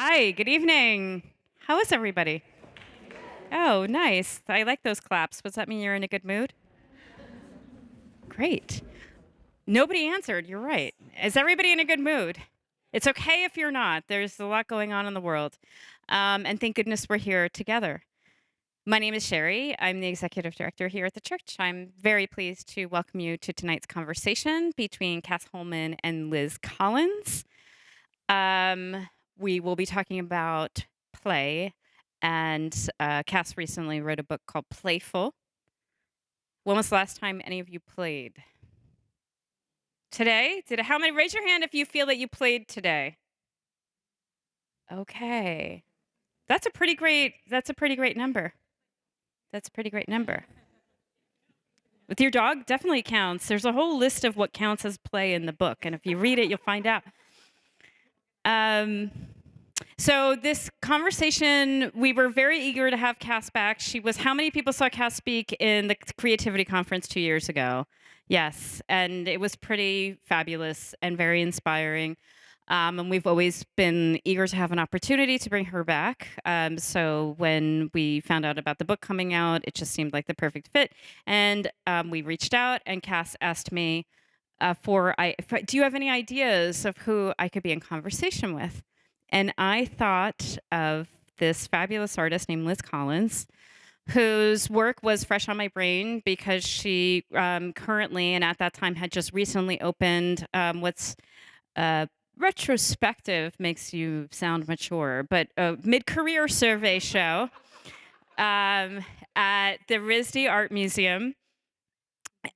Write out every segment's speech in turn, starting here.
Hi, good evening. How is everybody? Oh, nice. I like those claps. Does that mean you're in a good mood? Great. Nobody answered. You're right. Is everybody in a good mood? It's okay if you're not. There's a lot going on in the world. And thank goodness we're here together. My name is Sherry. I'm the executive director here at the church. I'm very pleased to welcome you to tonight's conversation between Cas Holman and Liz Collins. We will be talking about play, and Cass recently wrote a book called Playful. When was the last time any of you played? Today? How many? Raise your hand if you feel that you played today. Okay, that's a pretty great. That's a pretty great number. That's a pretty great number. With your dog, definitely counts. There's a whole list of what counts as play in the book, and if you read it, you'll find out. Um, So this conversation, we were very eager to have Cass back. How many people saw Cass speak in the creativity conference 2 years ago? Yes, and it was pretty fabulous and very inspiring. And we've always been eager to have an opportunity to bring her back. So when we found out about the book coming out, it just seemed like the perfect fit. And we reached out, and Cass asked me, do you have any ideas of who I could be in conversation with? And I thought of this fabulous artist named Liz Collins, whose work was fresh on my brain because she currently and at that time had just recently opened what's retrospective makes you sound mature, but a mid-career survey show at the RISD Art Museum.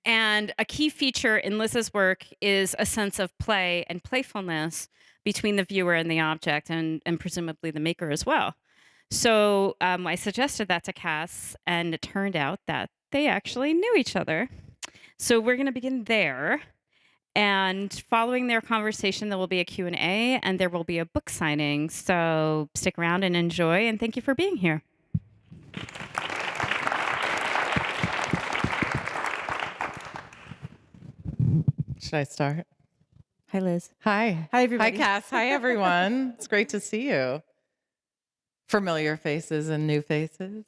And a key feature in Liz's work is a sense of play and playfulness between the viewer and the object, and presumably the maker as well. So I suggested that to Cass, and it turned out that they actually knew each other. So we're going to begin there. And following their conversation, there will be a Q&A, and there will be a book signing. So stick around and enjoy, and thank you for being here. Should I start? Hi, Liz. Hi. Hi, everybody. Hi, Cass. Hi, everyone. It's great to see you. Familiar faces and new faces.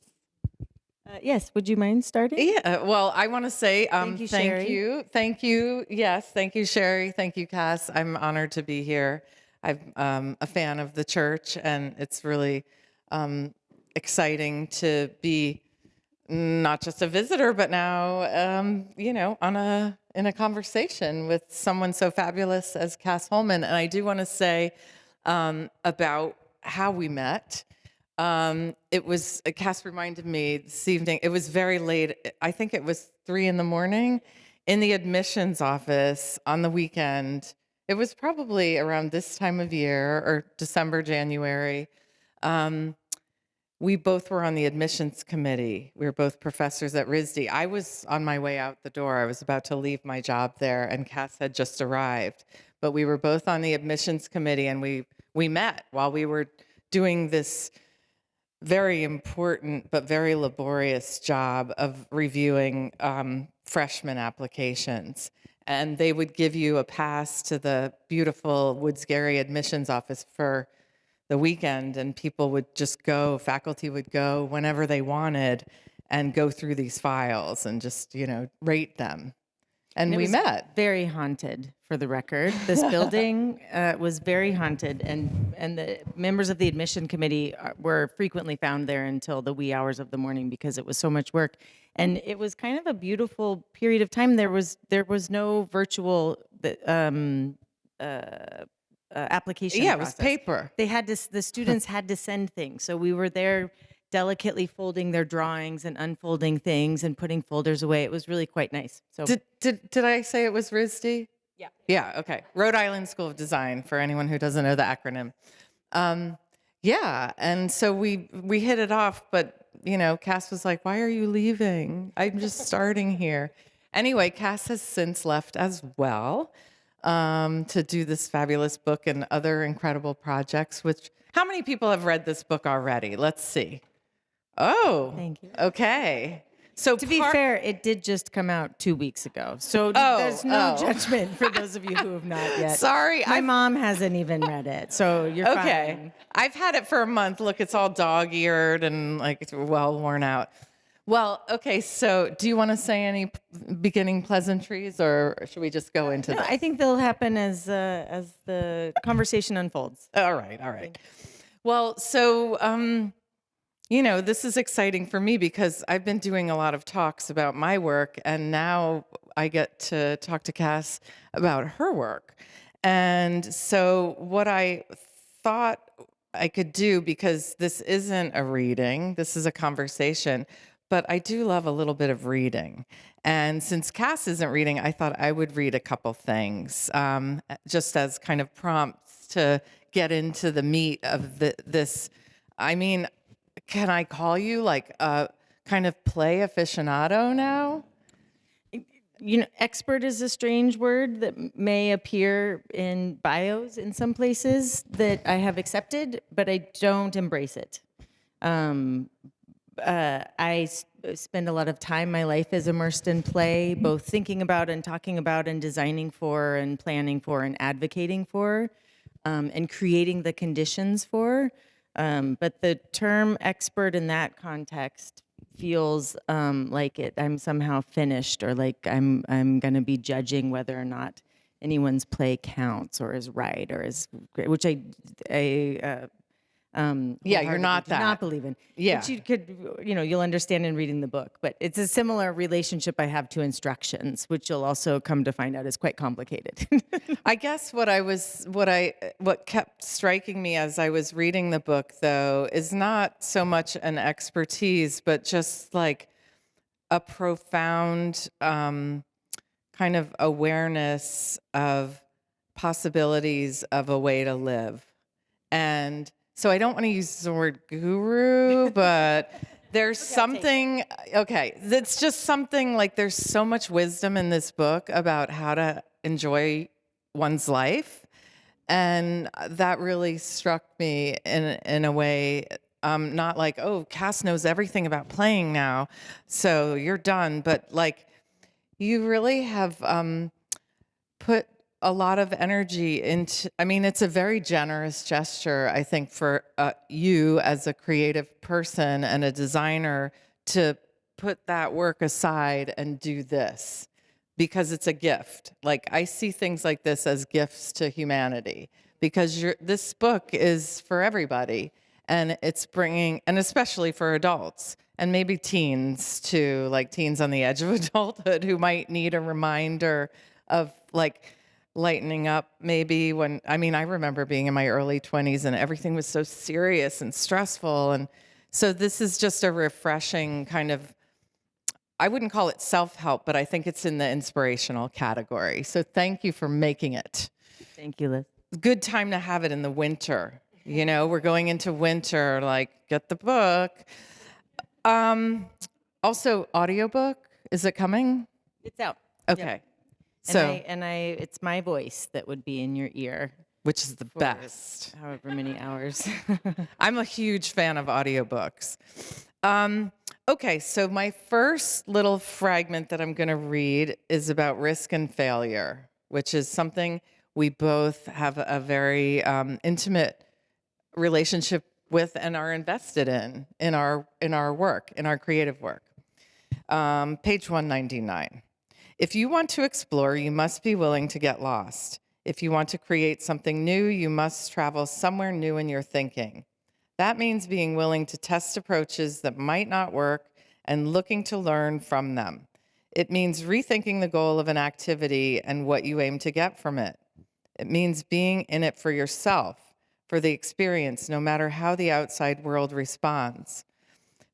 Yes, would you mind starting? Yeah, well, I want to say Thank you, Sherry. Thank you. Yes, thank you, Sherry. Thank you, Cass. I'm honored to be here. I'm a fan of the church, and it's really exciting to be not just a visitor, but now, in a conversation with someone so fabulous as Cas Holman. And I do want to say about how we met. Cass reminded me this evening, it was very late. I think it was 3 a.m. in the admissions office on the weekend. It was probably around this time of year or December, January. We both were on the admissions committee. We were both professors at RISD. I was on my way out the door. I was about to leave my job there, and Cass had just arrived. But we were both on the admissions committee, and we met while we were doing this very important but very laborious job of reviewing freshman applications. And they would give you a pass to the beautiful Woods-Gary admissions office for the weekend, and people would just go, faculty would go whenever they wanted and go through these files and just, rate them. And we met. Very haunted, for the record. This building was very haunted, and the members of the admission committee were frequently found there until the wee hours of the morning because it was so much work. And it was kind of a beautiful period of time. There was no virtual application. Yeah, process. It was paper. The students had to send things. So we were there delicately folding their drawings and unfolding things and putting folders away. It was really quite nice. So Did I say it was RISD? Yeah. Yeah, okay. Rhode Island School of Design, for anyone who doesn't know the acronym. And so we hit it off, but Cass was like, "Why are you leaving? I'm just starting here." Anyway, Cass has since left as well. To do this fabulous book and other incredible projects, how many people have read this book already? Let's see. Oh, thank you. Okay. So To be fair, it did just come out 2 weeks ago, so there's no judgment for those of you who have not yet. Sorry, My mom hasn't even read it, so you're okay. fine. I've had it for a month. Look, it's all dog-eared and like it's well worn out. Well, okay. So, do you want to say any beginning pleasantries, or should we just go into No, that? I think they'll happen as the conversation unfolds. All right. All right. Well, so this is exciting for me because I've been doing a lot of talks about my work, and now I get to talk to Cass about her work. And so, what I thought I could do, because this isn't a reading, this is a conversation, but I do love a little bit of reading. And since Cass isn't reading, I thought I would read a couple things just as kind of prompts to get into the meat of this. I mean, can I call you like a kind of play aficionado now? Expert is a strange word that may appear in bios in some places that I have accepted, but I don't embrace it. Spend a lot of time. My life is immersed in play, both thinking about and talking about and designing for and planning for and advocating for, and creating the conditions for. But the term expert in that context feels like I'm somehow finished, or like I'm going to be judging whether or not anyone's play counts or is right or is great, which I Yeah, you're wholeheartedly not do that. not believe in. Yeah. Which you could, you'll understand in reading the book. But it's a similar relationship I have to instructions, which you'll also come to find out is quite complicated. I guess what kept striking me as I was reading the book, though, is not so much an expertise, but just like a profound kind of awareness of possibilities of a way to live. And so I don't want to use the word guru, but there's something, it's just something like there's so much wisdom in this book about how to enjoy one's life. And that really struck me in a way, not like, oh, Cass knows everything about playing now, so you're done. But like, you really have put a lot of energy into, I mean, it's a very generous gesture, I think, for you as a creative person and a designer to put that work aside and do this, because it's a gift. Like, I see things like this as gifts to humanity, because this book is for everybody, and it's bringing, and especially for adults and maybe teens too, like teens on the edge of adulthood who might need a reminder of like lightening up maybe when, I mean, I remember being in my early 20s and everything was so serious and stressful. And so this is just a refreshing kind of, I wouldn't call it self-help, but I think it's in the inspirational category. So thank you for making it. Thank you, Liz. Good time to have it in the winter. We're going into winter, like get the book. Also, audiobook, is it coming? It's out. Okay. Yep. So, It's my voice that would be in your ear which is the for best. however many hours. I'm a huge fan of audiobooks. Okay, so my first little fragment that I'm going to read is about risk and failure, which is something we both have a very intimate relationship with and are invested in our work, in our creative work. Page 199. If you want to explore, you must be willing to get lost. If you want to create something new, you must travel somewhere new in your thinking. That means being willing to test approaches that might not work and looking to learn from them. It means rethinking the goal of an activity and what you aim to get from it. It means being in it for yourself, for the experience, no matter how the outside world responds.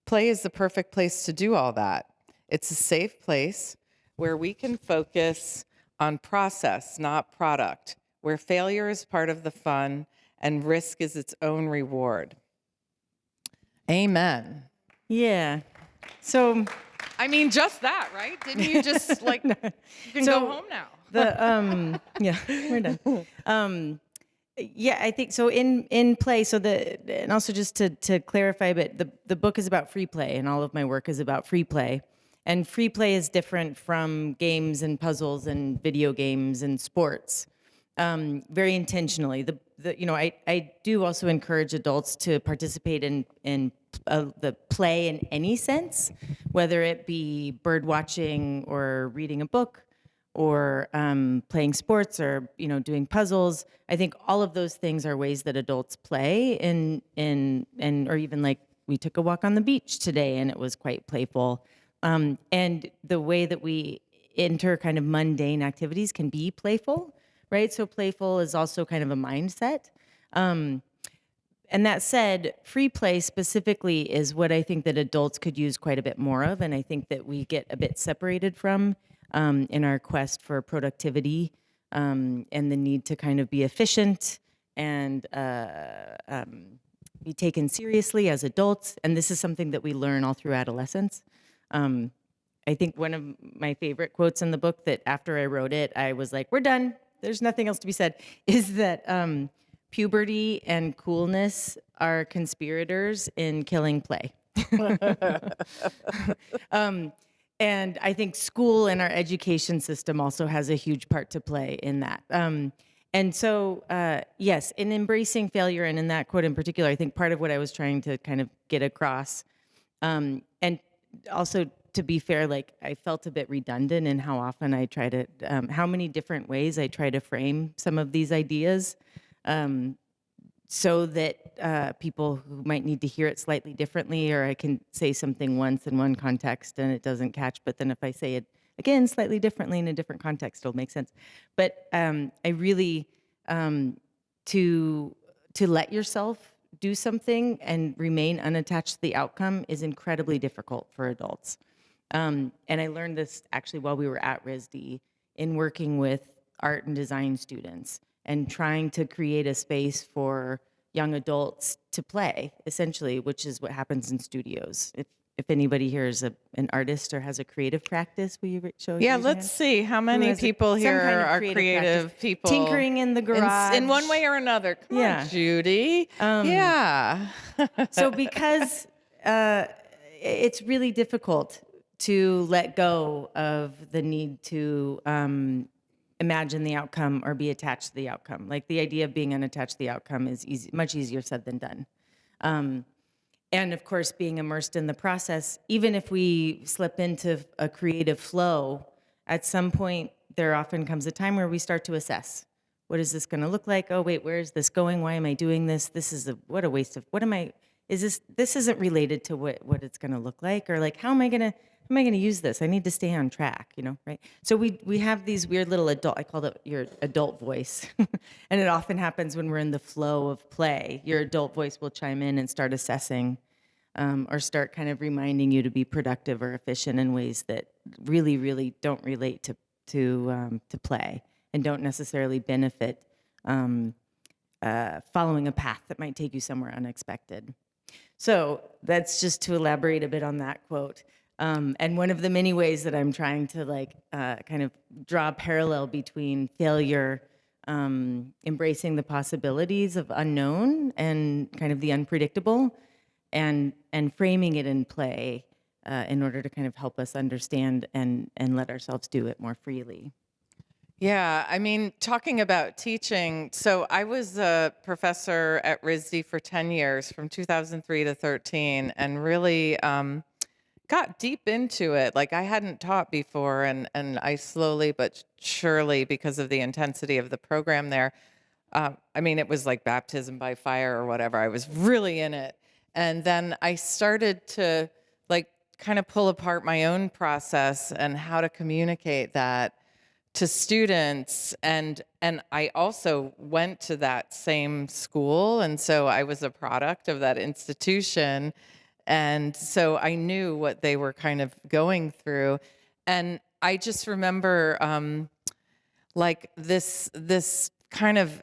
Play is the perfect place to do all that. It's a safe place where we can focus on process, not product, where failure is part of the fun and risk is its own reward. Amen. Yeah. So I mean, just that, right? Didn't you just like, you can go home now. Yeah, we're done. Yeah, I think so. In play, and also just to clarify a bit, the book is about free play, and all of my work is about free play. And free play is different from games and puzzles and video games and sports, very intentionally. I do also encourage adults to participate in the play in any sense, whether it be bird watching or reading a book or playing sports or doing puzzles. I think all of those things are ways that adults play or even like we took a walk on the beach today and it was quite playful. And the way that we enter kind of mundane activities can be playful, right? So playful is also kind of a mindset. And that said, free play specifically is what I think that adults could use quite a bit more of, and I think that we get a bit separated from in our quest for productivity and the need to kind of be efficient and be taken seriously as adults. And this is something that we learn all through adolescence. I think one of my favorite quotes in the book that after I wrote it, I was like, we're done. There's nothing else to be said, is that puberty and coolness are conspirators in killing play. And I think school and our education system also has a huge part to play in that. And so, yes, in embracing failure, and in that quote in particular, I think part of what I was trying to kind of get across, and also to be fair, like I felt a bit redundant in how often I try to, how many different ways I try to frame some of these ideas, so that people who might need to hear it slightly differently, or I can say something once in one context and it doesn't catch, but then if I say it again slightly differently in a different context, it'll make sense. But I really, to let yourself do something and remain unattached to the outcome is incredibly difficult for adults. And I learned this actually while we were at RISD in working with art and design students and trying to create a space for young adults to play, essentially, which is what happens in studios. If anybody here is an artist or has a creative practice, will you show? Yeah, let's see how many people here are creative people. Tinkering in the garage. In one way or another. Come on, Judy. Yeah. So because it's really difficult to let go of the need to imagine the outcome or be attached to the outcome. Like the idea of being unattached to the outcome is much easier said than done. And of course, being immersed in the process, even if we slip into a creative flow, at some point, there often comes a time where we start to assess. What is this going to look like? Oh, wait, where is this going? Why am I doing this? What a waste of, this isn't related to what it's going to look like, or like, how am I going to use this? I need to stay on track, right? So we have these weird little I call it your adult voice. And it often happens when we're in the flow of play. Your adult voice will chime in and start assessing, or start kind of reminding you to be productive or efficient in ways that really, really don't relate to play and don't necessarily benefit following a path that might take you somewhere unexpected. So that's just to elaborate a bit on that quote. And one of the many ways that I'm trying to kind of draw a parallel between failure, embracing the possibilities of unknown and kind of the unpredictable, and framing it in play in order to kind of help us understand and let ourselves do it more freely. Yeah, I mean, talking about teaching, so I was a professor at RISD for 10 years, from 2003 to 13, and really got deep into it. Like I hadn't taught before, and I slowly but surely, because of the intensity of the program there, I mean, it was like baptism by fire or whatever. I was really in it. And then I started to like kind of pull apart my own process and how to communicate that to students. And I also went to that same school, and so I was a product of that institution. And so I knew what they were kind of going through. And I just remember like this kind of,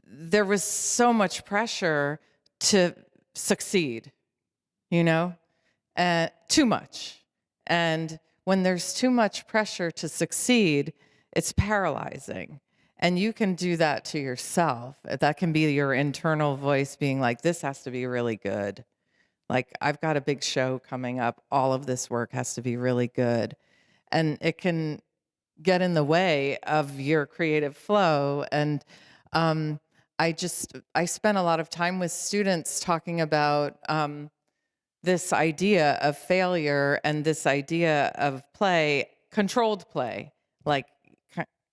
there was so much pressure to succeed, too much. And when there's too much pressure to succeed, it's paralyzing. And you can do that to yourself. That can be your internal voice being like, this has to be really good. Like, I've got a big show coming up. All of this work has to be really good. And it can get in the way of your creative flow. And um, I spent a lot of time with students talking about this idea of failure and this idea of play, controlled play, like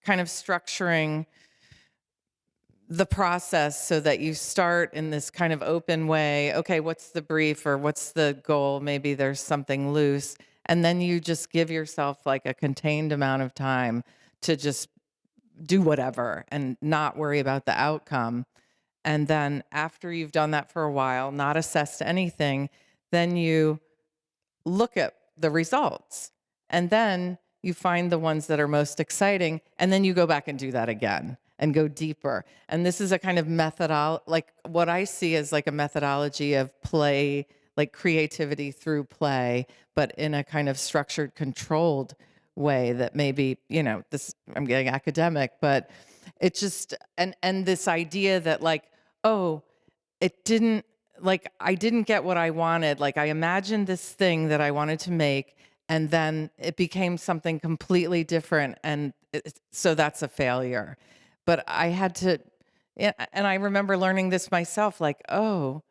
kind of structuring the process so that you start in this kind of open way. Okay, what's the brief or what's the goal? Maybe there's something loose. And then you just give yourself like a contained amount of time to just do whatever and not worry about the outcome. And then after you've done that for a while, not assessed anything, then you look at the results. And then you find the ones that are most exciting. And then you go back and do that again and go deeper. And this is a kind of like what I see as like a methodology of play, like creativity through play, but in a kind of structured, controlled way that maybe, this, I'm getting academic, but it just, and this idea that like, oh, it didn't, like, I didn't get what I wanted. Like, I imagined this thing that I wanted to make, and then it became something completely different. And so that's a failure. But I had to, yeah, and I remember learning this myself, like, oh,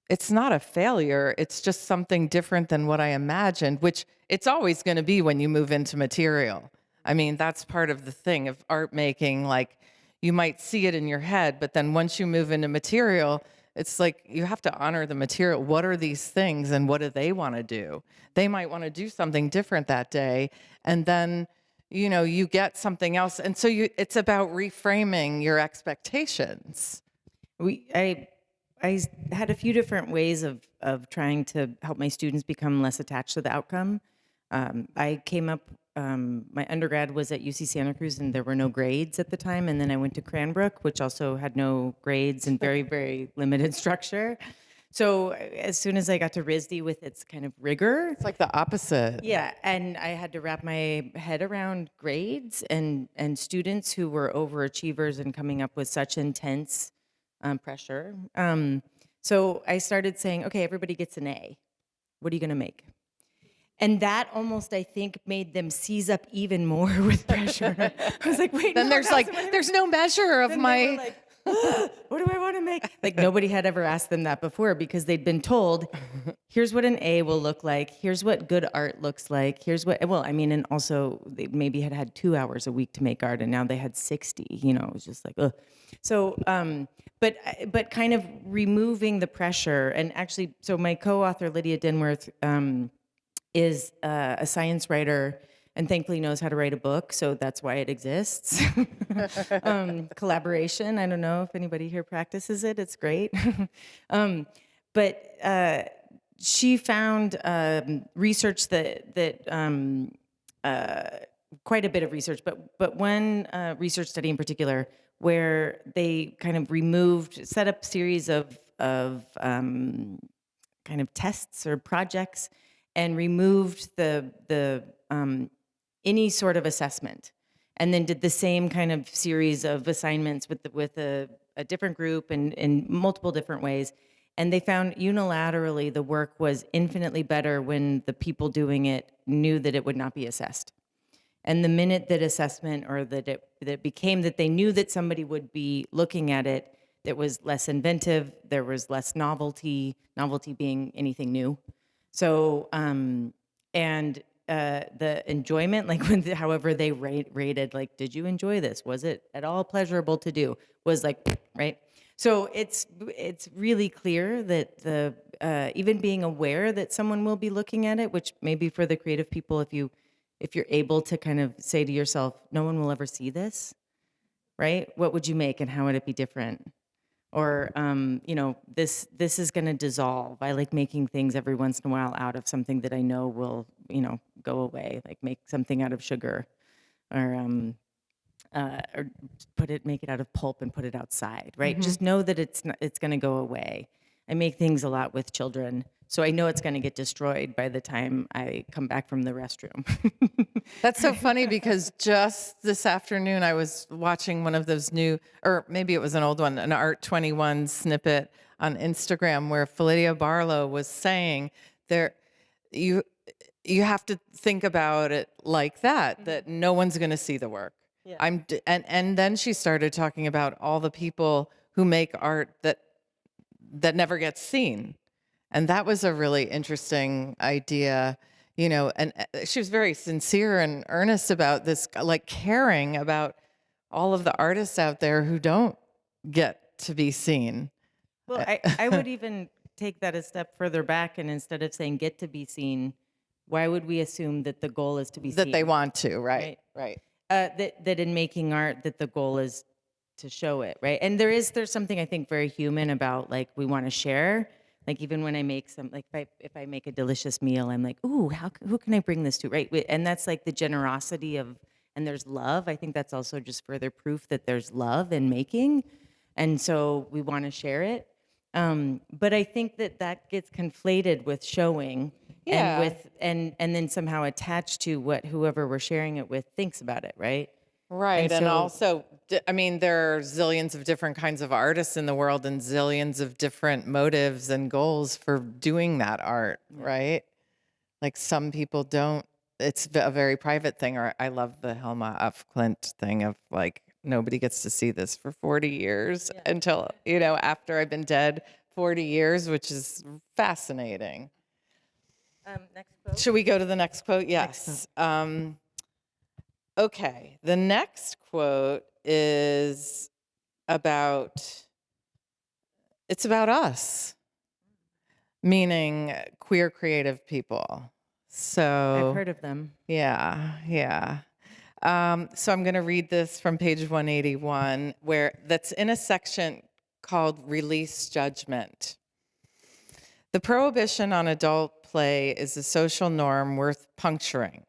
it's not a failure. It's just something different than what I imagined, which it's always going to be when you move into material. I mean, that's part of the thing of art making. Like, you might see it in your head, but then once you move into material, it's like you have to honor the material. What are these things and what do they want to do? They might want to do something different that day. And then, you get something else. And so it's about reframing your expectations. I had a few different ways of trying to help my students become less attached to the outcome. I came up, my undergrad was at UC Santa Cruz, and there were no grades at the time. And then I went to Cranbrook, which also had no grades and very, very limited structure. So as soon as I got to RISD with its kind of rigor, It's like the opposite. yeah, and I had to wrap my head around grades and students who were overachievers and coming up with such intense pressure. So I started saying, okay, everybody gets an A. What are you going to make? And that almost, I think, made them seize up even more with pressure. I was like, wait, Then no, there's that's like, what I there's no measure of then my. they were like, what do I want to make? Like nobody had ever asked them that before because they'd been told, here's what an A will look like. Here's what good art looks like. Here's what, well, I mean, and also they maybe had 2 hours a week to make art and now they had 60, it was just like, ugh. So, but kind of removing the pressure and actually, so my co-author, Lydia Denworth, is a science writer and thankfully knows how to write a book, so that's why it exists. Collaboration, I don't know if anybody here practices it, it's great. But she found research quite a bit of research, but one research study in particular where they kind of set up series of kind of tests or projects and removed the any sort of assessment, and then did the same kind of series of assignments with a different group and in multiple different ways. And they found unilaterally the work was infinitely better when the people doing it knew that it would not be assessed. And the minute that assessment or that it became that they knew that somebody would be looking at it, there was less inventive, there was less novelty being anything new. So, and the enjoyment, like however they rated, like, did you enjoy this? Was it at all pleasurable to do? Was like, right? So it's really clear that the even being aware that someone will be looking at it, which maybe for the creative people, if you're able to kind of say to yourself, no one will ever see this, right? What would you make and how would it be different? Or this is going to dissolve. I like making things every once in a while out of something that I know will go away. Like make something out of sugar, or make it out of pulp and put it outside. Right? Just know that it's going to go away. I make things a lot with children, so I know it's going to get destroyed by the time I come back from the restroom. That's so funny because just this afternoon I was watching one of those new, or maybe it was an old one, an Art 21 snippet on Instagram where Felidia Barlow was saying there, you you have to think about it like that, that no one's going to see the work. Yeah. And then she started talking about all the people who make art that never gets seen. And that was a really interesting idea, and she was very sincere and earnest about this, like caring about all of the artists out there who don't get to be seen. Well, I would even take that a step further back, and instead of saying get to be seen, why would we assume that the goal is to be That seen? they want to, Right. right. That in making art, that the goal is to show it, right? And there's something I think very human about, like, we want to share. Like, even when I make some, like, if I make a delicious meal, I'm like, ooh, who can I bring this to, right? And that's like the generosity of, and there's love. I think that's also just further proof that there's love in making, and so we want to share it. But I think that gets conflated with showing, and Yeah. with and then somehow attached to what whoever we're sharing it with thinks about it, right? Right. And so also, I mean, there are zillions of different kinds of artists in the world and zillions of different motives and goals for doing that art, right? Like some people don't, it's a very private thing. Or I love the Helma F. Clint thing of like, nobody gets to see this for 40 years until, after I've been dead 40 years, which is fascinating. Next quote. Should we go to the next quote? Next Yes. Okay. The next quote is it's about us, meaning queer creative people. So I've heard of them. yeah. So I'm going to read this from page 181, that's in a section called Release Judgment. The prohibition on adult play is a social norm worth puncturing.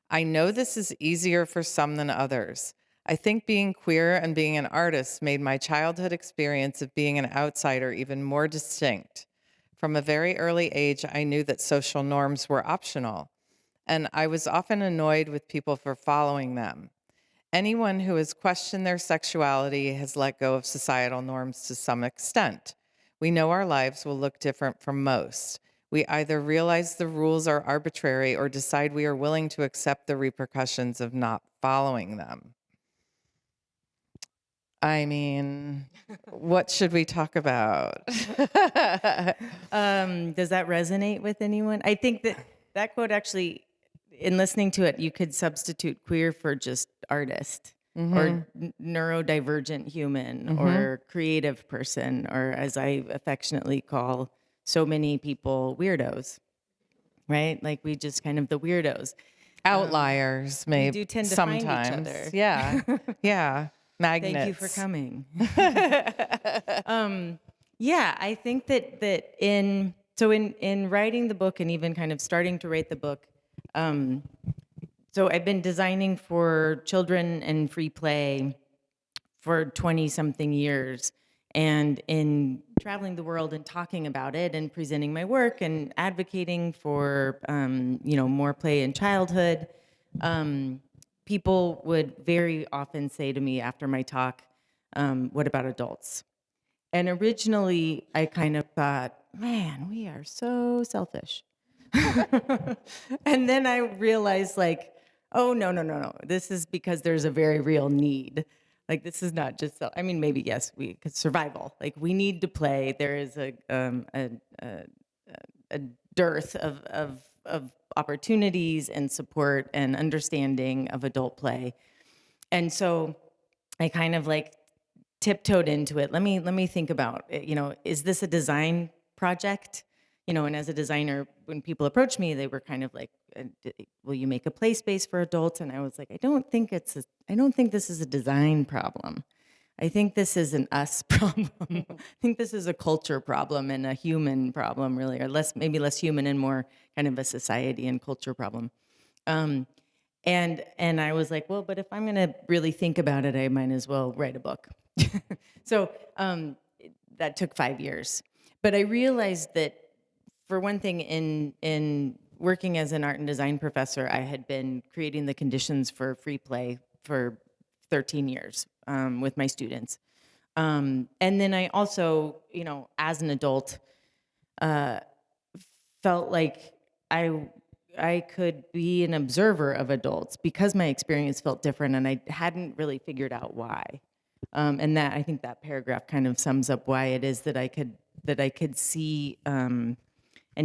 I know this is easier for some than others. I think being queer and being an artist made my childhood experience of being an outsider even more distinct. From a very early age, I knew that social norms were optional, and I was often annoyed with people for following them. Anyone who has questioned their sexuality has let go of societal norms to some extent. We know our lives will look different from most. We either realize the rules are arbitrary or decide we are willing to accept the repercussions of not following them. I mean, what should we talk about? Does that resonate with anyone? I think that quote actually, in listening to it, you could substitute queer for just artist, or neurodivergent human, or creative person, or as I affectionately call so many people, weirdos, right? Like, we just kind of the weirdos. Outliers, maybe. do tend to find each sometimes. other. Yeah. Magnets. Thank you for coming. Yeah, I think that in writing the book, and even kind of starting to write the book, so I've been designing for children and free play for 20 something years, and in traveling the world and talking about it and presenting my work and advocating for more play in childhood, people would very often say to me after my talk, what about adults? And originally I kind of thought, man, we are so selfish. And then I realized, like, oh, no. This is because there's a very real need. Like, this is not just, I mean, maybe, yes, survival. Like, we need to play. There is a dearth of opportunities and support and understanding of adult play. And so I kind of like tiptoed into it. Let me think about it. Is this a design project? And as a designer, when people approach me, they were kind of like, will you make a play space for adults? And I was like, I don't think this is a design problem. I think this is an us problem. I think this is a culture problem and a human problem, really, or maybe less human and more kind of a society and culture problem. And I was like, well, but if I'm going to really think about it, I might as well write a book. So that took 5 years. But I realized that, for one thing, in working as an art and design professor, I had been creating the conditions for free play for 13 years with my students. And then I also, as an adult, felt like I I could be an observer of adults because my experience felt different, and I hadn't really figured out why. And that I think that paragraph kind of sums up why it is that I could see and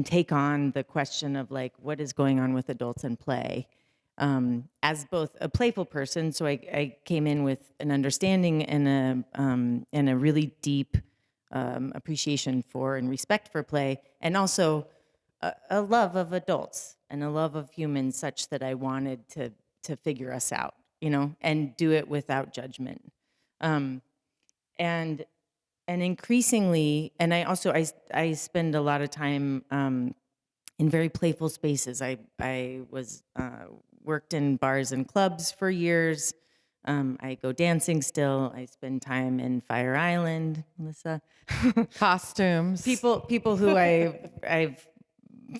take on the question of like what is going on with adults in play. As both a playful person, so I came in with an understanding and a really deep appreciation for and respect for play, and also a love of adults and a love of humans, such that I wanted to figure us out, and do it without judgment. Um, and and increasingly, and I spend a lot of time in very playful spaces. I was worked in bars and clubs for years. I go dancing still. I spend time in Fire Island, Melissa. Costumes. People who I've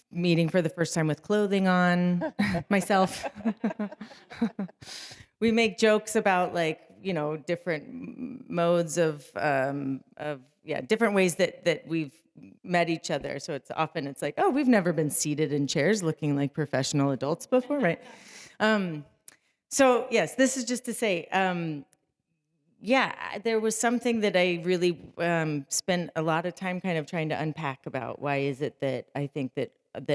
meeting for the first time with clothing on, myself. We make jokes about like different modes of different ways that we've met each other. So it's like, oh, we've never been seated in chairs looking like professional adults before, right? So yes, this is just to say, there was something that I really spent a lot of time kind of trying to unpack about. Why is it that I think that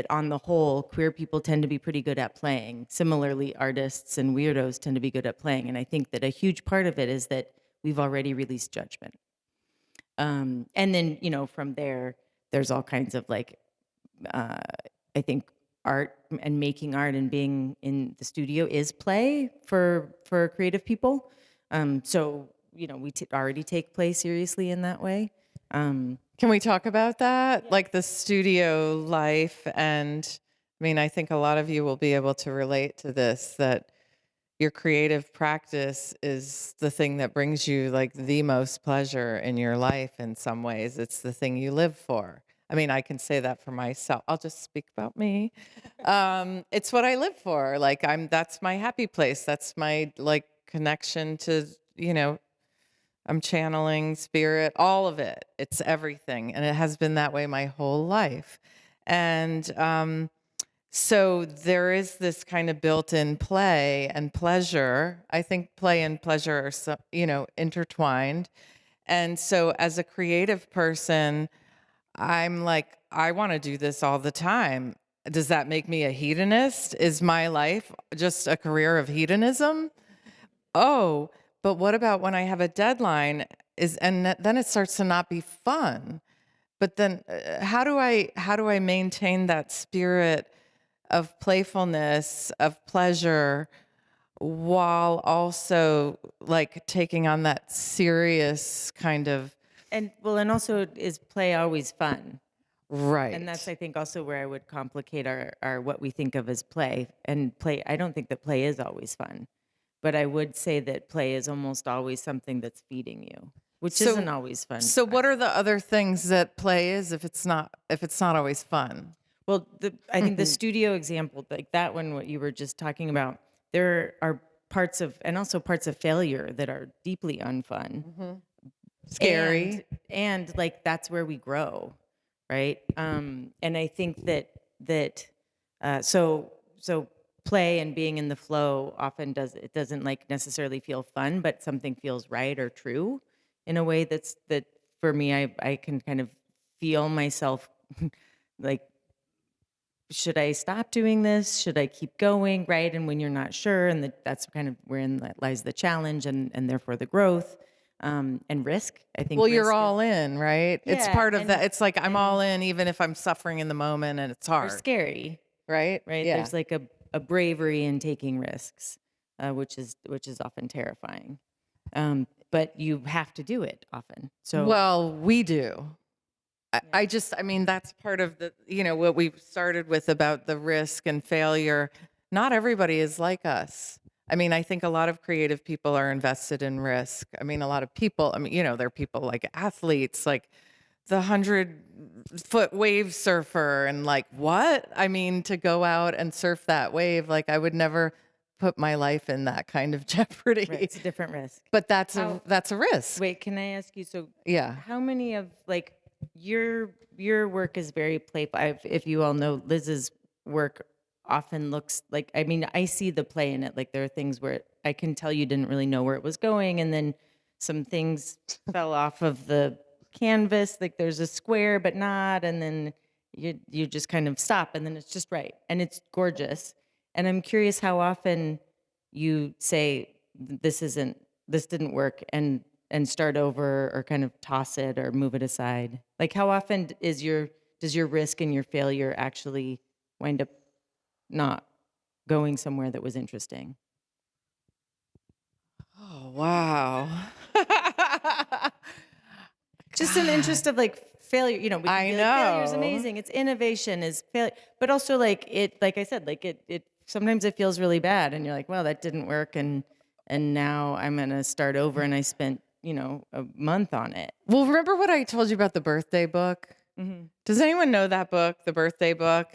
on the whole, queer people tend to be pretty good at playing. Similarly, artists and weirdos tend to be good at playing. And I think that a huge part of it is that we've already released judgment. And then, from there's all kinds of like, I think art and making art and being in the studio is play for creative people. So, we already take play seriously in that way. Can we talk about that? Like the studio life. And I mean, I think a lot of you will be able to relate to this, that your creative practice is the thing that brings you like the most pleasure in your life in some ways. It's the thing you live for. I mean, I can say that for myself. I'll just speak about me. It's what I live for. Like that's my happy place. That's my like connection to, I'm channeling spirit, all of it. It's everything. And it has been that way my whole life. And so there is this kind of built-in play and pleasure. I think play and pleasure are, intertwined. And so as a creative person, I'm like, I want to do this all the time. Does that make me a hedonist? Is my life just a career of hedonism? Oh, but what about when I have a deadline then it starts to not be fun. But then how do I maintain that spirit of playfulness, of pleasure, while also like taking on that serious kind of And also, is play always fun? right. And that's, I think, also where I would complicate our what we think of as play. And play, I don't think that play is always fun, but I would say that play is almost always something that's feeding you, which isn't always fun. So what are the other things that play is if it's not always fun? Well, I think the studio example, like that one, what you were just talking about, there are parts of, and also parts of failure that are deeply unfun. Scary. And like that's where we grow, right? And I think so play and being in the flow often doesn't like necessarily feel fun, but something feels right or true in a way that for me, I can kind of feel myself like, should I stop doing this? Should I keep going? Right. And when you're not sure, and that's kind of wherein that lies the challenge and therefore the growth, and risk. I think Well, you're risk all in, right? It's Yeah, part of and- that. It's like I'm all in even if I'm suffering in the moment and it's are hard, scary, right? right? Yeah. There's like a bravery in taking risks, which is often terrifying. But you have to do it often. So Well, we do. I mean, that's part of what we started with about the risk and failure. Not everybody is like us. I mean, I think a lot of creative people are invested in risk. I mean, a lot of people, there are people like athletes, like the 100-foot wave surfer, and like, what? I mean, to go out and surf that wave, like I would never put my life in that kind of jeopardy. Right, it's a different risk. But that's How- a risk. Wait, can I ask you? So, Yeah. how many of like your work is very playful. If you all know, Liz's work often looks like. I mean, I see the play in it. Like there are things where I can tell you didn't really know where it was going, and then some things fell off of the canvas. Like there's a square, but not, and then you just kind of stop, and then it's just right, and it's gorgeous. And I'm curious how often you say this didn't work and start over or kind of toss it or move it aside. Like how often does your risk and your failure actually wind up not going somewhere that was interesting? Oh, wow. Just in interest of like failure, we can I be like failure is know. amazing, it's innovation is failure, but also like I said, like it sometimes it feels really bad and you're like, well, that didn't work, and now I'm gonna start over, and I spent a month on it. Well, remember what I told you about the birthday book? Mhm. Does anyone know that book, the birthday book?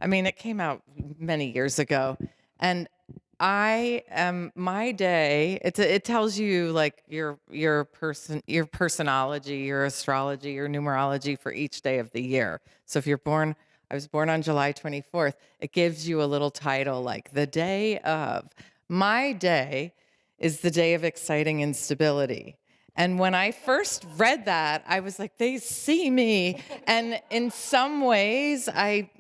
I mean, it came out many years ago. And I am my day, it tells you like your personology, your astrology, your numerology for each day of the year. So if I was born on July 24th, it gives you a little title like the day of. My day is the day of exciting instability. And when I first read that, I was like, they see me. And in some ways, I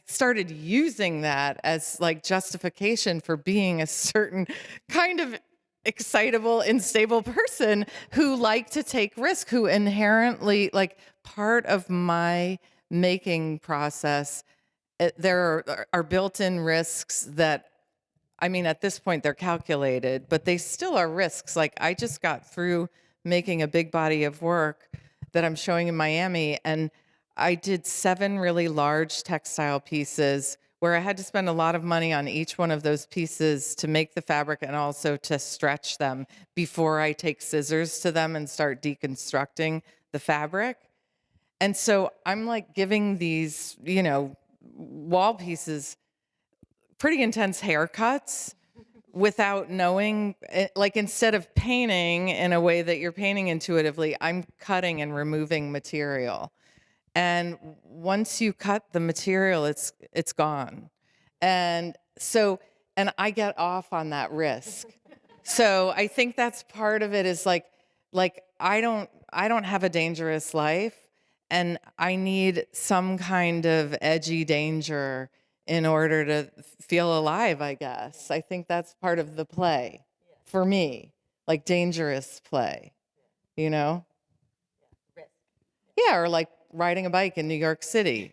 started using that as like justification for being a certain kind of excitable, unstable person who like to take risk, who inherently like part of my making process. There are built-in risks that I mean, at this point, they're calculated, but they still are risks. Like, I just got through making a big body of work that I'm showing in Miami, and I did 7 really large textile pieces where I had to spend a lot of money on each one of those pieces to make the fabric and also to stretch them before I take scissors to them and start deconstructing the fabric. And so I'm like giving these, wall pieces pretty intense haircuts without knowing, like instead of painting in a way that you're painting intuitively, I'm cutting and removing material. And once you cut the material, it's gone. And so, and I get off on that risk. So I think that's part of it is like I don't have a dangerous life, and I need some kind of edgy danger in order to feel alive, I guess. I think that's part of the play for me, like dangerous play, you know? Yeah, or like riding a bike in New York City.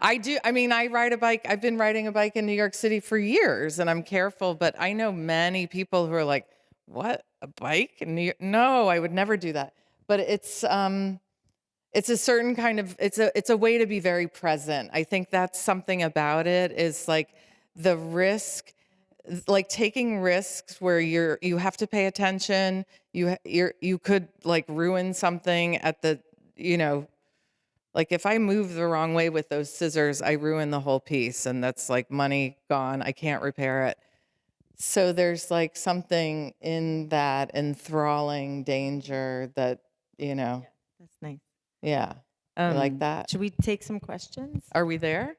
I mean, I ride a bike. I've been riding a bike in New York City for years, and I'm careful, but I know many people who are like, what, a bike in New York? No, I would never do that. But it's a certain kind of, it's a way to be very present. I think that's something about it is like the risk, like taking risks where you have to pay attention. You could like ruin something at the, like if I move the wrong way with those scissors, I ruin the whole piece, and that's like money gone. I can't repair it. So there's like something in that enthralling danger that, That's nice. yeah. You like that? Should we take some questions? Are we there?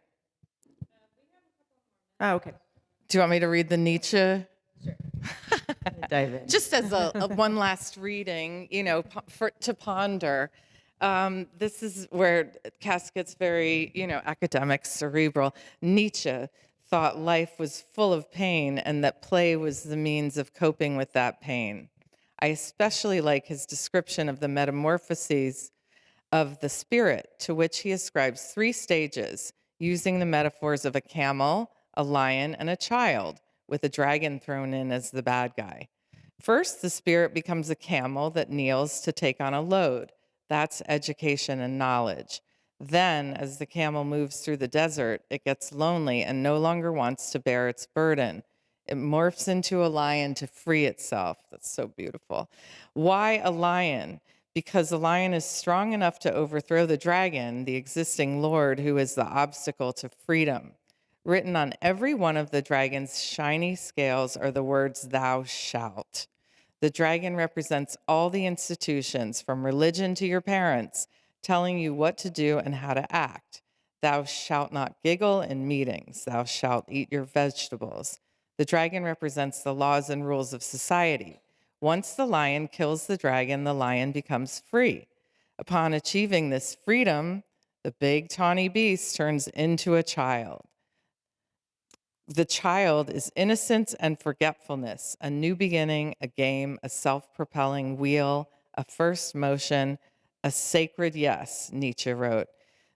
Oh, okay. Do you want me to read the Nietzsche? Dive in. Just as a one last reading, to ponder. This is where Cass gets very, academic, cerebral. Nietzsche thought life was full of pain and that play was the means of coping with that pain. I especially like his description of the metamorphoses of the spirit, to which he ascribes 3 stages, using the metaphors of a camel, a lion, and a child, with a dragon thrown in as the bad guy. First, the spirit becomes a camel that kneels to take on a load. That's education and knowledge. Then, as the camel moves through the desert, it gets lonely and no longer wants to bear its burden. It morphs into a lion to free itself. That's so beautiful. Why a lion? Because the lion is strong enough to overthrow the dragon, the existing lord who is the obstacle to freedom. Written on every one of the dragon's shiny scales are the words, "Thou shalt." The dragon represents all the institutions, from religion to your parents, telling you what to do and how to act. Thou shalt not giggle in meetings. Thou shalt eat your vegetables. The dragon represents the laws and rules of society. Once the lion kills the dragon, the lion becomes free. Upon achieving this freedom, the big tawny beast turns into a child. The child is innocence and forgetfulness, a new beginning, a game, a self-propelling wheel, a first motion, a sacred yes, Nietzsche wrote.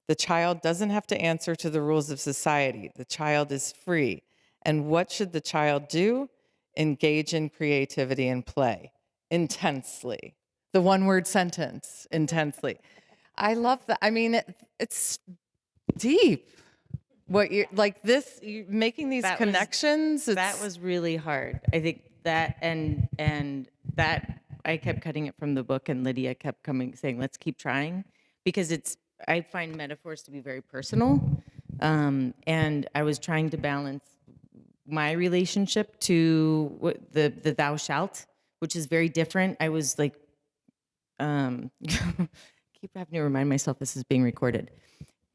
The child doesn't have to answer to the rules of society. The child is free. And what should the child do? Engage in creativity and play intensely. The one-word sentence, intensely. I love that. I mean, it's deep. What you're like this, you making these That was- connections. That was really hard. I think that and that I kept cutting it from the book, and Lydia kept coming saying, "Let's keep trying," because I find metaphors to be very personal, and I was trying to balance my relationship to the thou shalt, which is very different. I was like, keep having to remind myself this is being recorded.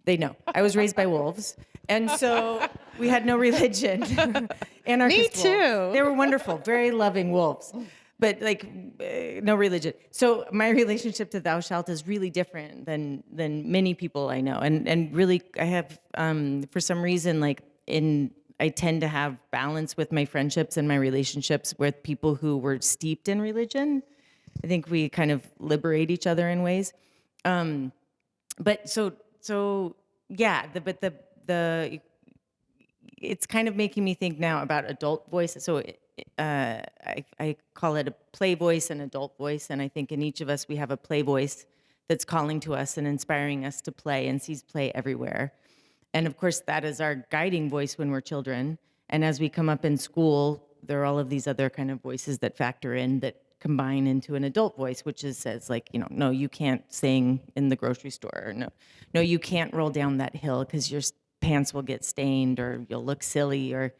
They know. I was raised by wolves, and so we had no religion. Anarchist Me too. wolves. They were wonderful, very loving wolves, but like no religion. So my relationship to thou shalt is really different than many people I know, and really I have for some reason I tend to have balance with my friendships and my relationships with people who were steeped in religion. I think we kind of liberate each other in ways. But so yeah, the it's kind of making me think now about adult voice. So I call it a play voice and adult voice, and I think in each of us we have a play voice that's calling to us and inspiring us to play and sees play everywhere. And of course, that is our guiding voice when we're children. And as we come up in school, there are all of these other kind of voices that factor in that combine into an adult voice, which says like, no, you can't sing in the grocery store, or no, you can't roll down that hill because your pants will get stained, or you'll look silly, or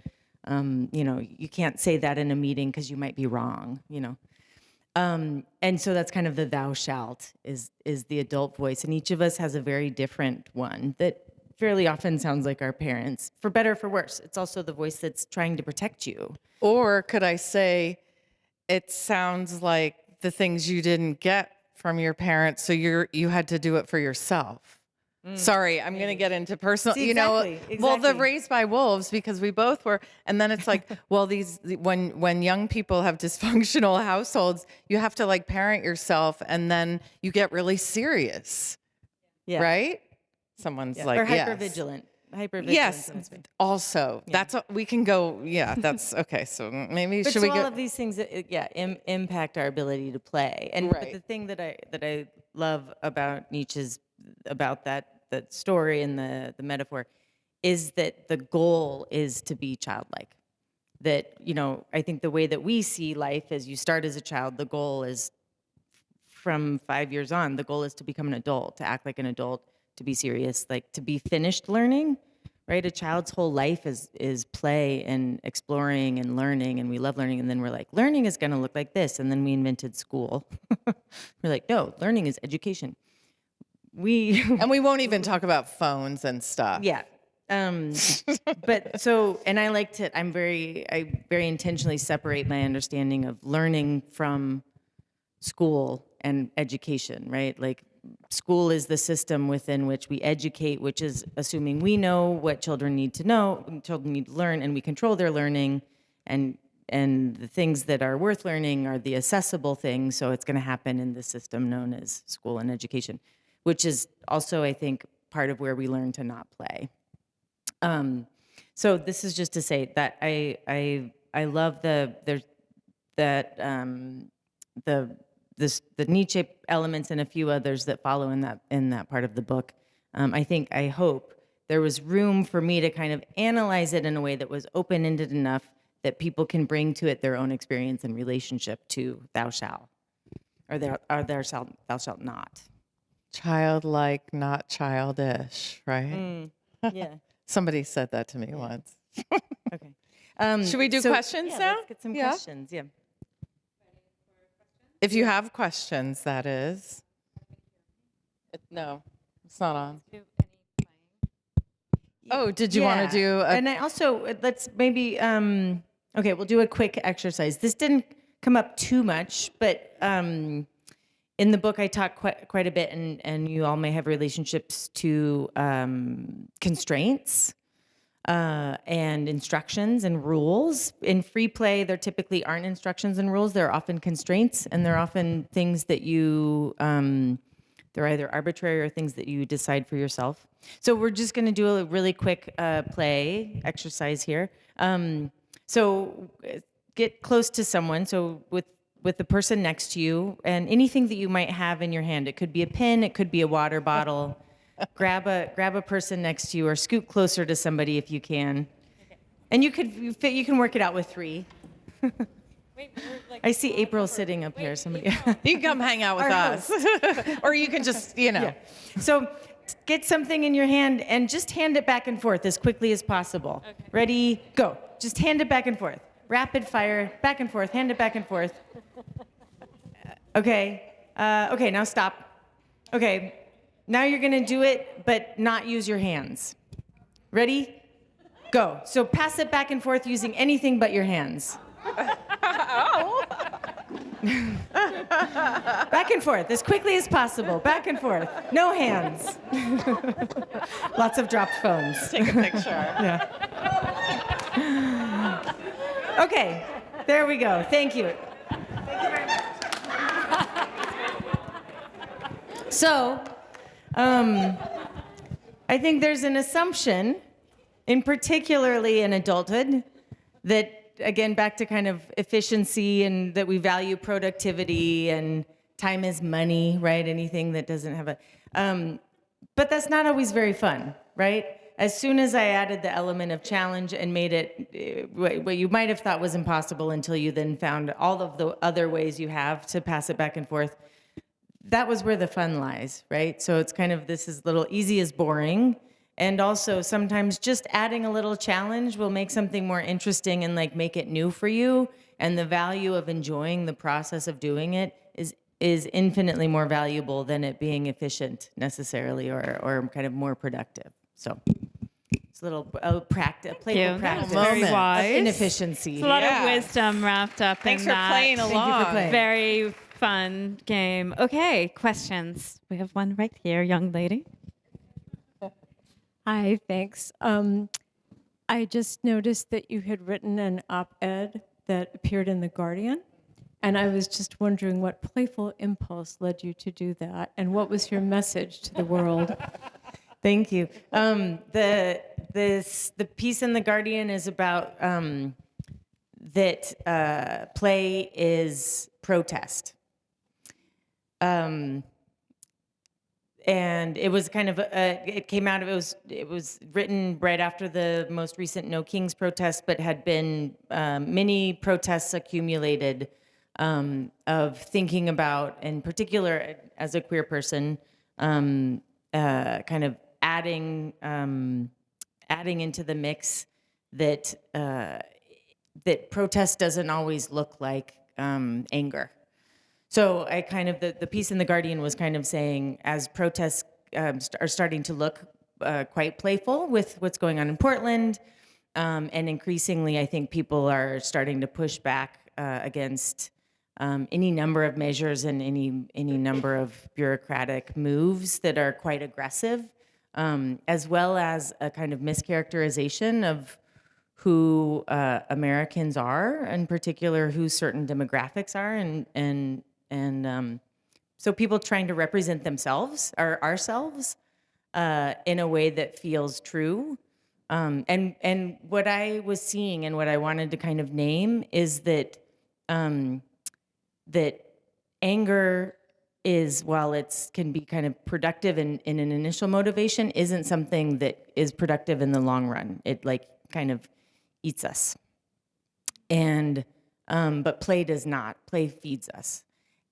you can't say that in a meeting because you might be wrong, and so that's kind of the thou shalt is the adult voice, and each of us has a very different one that fairly often sounds like our parents, for better or for worse. It's also the voice that's trying to protect you. Or could I say, it sounds like the things you didn't get from your parents, so you had to do it for yourself. Sorry, I'm going to get into personal, See, well, exactly. the raised by wolves, because we both were, and then it's like, well, when young people have dysfunctional households, you have to like parent yourself, and then you get really serious, Yeah. right? Someone's like, Or yes. hypervigilant. Yes, in this way. also, that's what we can go, yeah, that's, okay, so maybe But should so we all go? of these things, impact our ability to play. And but Right. the thing that I love about Nietzsche's, about that story and the metaphor, is that the goal is to be childlike. That I think the way that we see life is, you start as a child. The goal is from 5 years on. The goal is to become an adult, to act like an adult, to be serious, like to be finished learning. Right, a child's whole life is play and exploring and learning, and we love learning. And then we're like, learning is going to look like this, and then we invented school. We're like, no, learning is education. And we won't even talk about phones and stuff. Yeah. But so, and I very intentionally separate my understanding of learning from school and education, right? Like, school is the system within which we educate, which is assuming we know what children need to know, children need to learn, and we control their learning, and the things that are worth learning are the accessible things. So it's going to happen in the system known as school and education, which is also, I think, part of where we learn to not play. So this is just to say that I love the Nietzsche elements and a few others that follow in that part of the book. I hope there was room for me to kind of analyze it in a way that was open-ended enough that people can bring to it their own experience and relationship to thou shalt, or thou shalt not. Childlike, not childish, right? Yeah. Somebody said that to me once. Okay. Should we do questions yeah, now? Let's get some Yeah. questions. Yeah. If you have questions, that is. No, it's not on. Oh, did you want to do a... And I also let's maybe okay, we'll do a quick exercise. This didn't come up too much, but in the book I talk quite a bit, and you all may have relationships to constraints and instructions and rules. In free play, there typically aren't instructions and rules. There are often constraints, and they're often things that you they're either arbitrary or things that you decide for yourself. So we're just going to do a really quick play exercise here. So get close to someone. So with the person next to you, and anything that you might have in your hand. It could be a pen. It could be a water bottle. Grab a person next to you, or scoot closer to somebody if you can. And you can work it out with 3. I see April sitting up here. Somebody. You can come hang out with us. Or you can just, Yeah. So get something in your hand and just hand it back and forth as quickly as possible. Okay. Ready, go. Just hand it back and forth. Rapid fire, back and forth, hand it back and forth. Okay. Okay, now stop. Okay. Now you're going to do it, but not use your hands. Ready? Go. So pass it back and forth using anything but your hands. Back and forth, as quickly as possible. Back and forth. No hands. Lots of dropped phones. take a picture. Yeah. Okay, there we go. Thank you. Thank you very much. So, I think there's an assumption, in particularly in adulthood, that, again, back to kind of efficiency, and that we value productivity and time is money, right? Anything that doesn't have a... but that's not always very fun, right? As soon as I added the element of challenge and made it what you might have thought was impossible until you then found all of the other ways you have to pass it back and forth, that was where the fun lies, right? So it's kind of, this is little easy is boring. And also sometimes just adding a little challenge will make something more interesting and like make it new for you. And the value of enjoying the process of doing it is infinitely more valuable than it being efficient necessarily, or kind of more productive. So it's a little playful practice. Very Moment. wise. Of inefficiency. It's a lot Yeah. of wisdom wrapped up Thanks in for that. playing Thank you along. for playing. Very fun game. Okay, questions. We have one right here, young lady. Hi, thanks. I just noticed that you had written an op-ed that appeared in The Guardian, and I was just wondering what playful impulse led you to do that, and what was your message to the world? Thank you. The piece in The Guardian is about that play is protest. And it was kind of it came out of it was written right after the most recent No Kings protest, but had been many protests accumulated of thinking about, in particular as a queer person, kind of adding into the mix that that protest doesn't always look like anger. So I kind of, the piece in The Guardian was kind of saying, as protests are starting to look quite playful with what's going on in Portland, and increasingly I think people are starting to push back against any number of measures and any number of bureaucratic moves that are quite aggressive, as well as a kind of mischaracterization of who Americans are, in particular who certain demographics are, and so people trying to represent themselves or ourselves in a way that feels true. And what I was seeing and what I wanted to kind of name is that that anger is, while it can be kind of productive in an initial motivation, isn't something that is productive in the long run. It like kind of eats us. And but play does not. Play feeds us.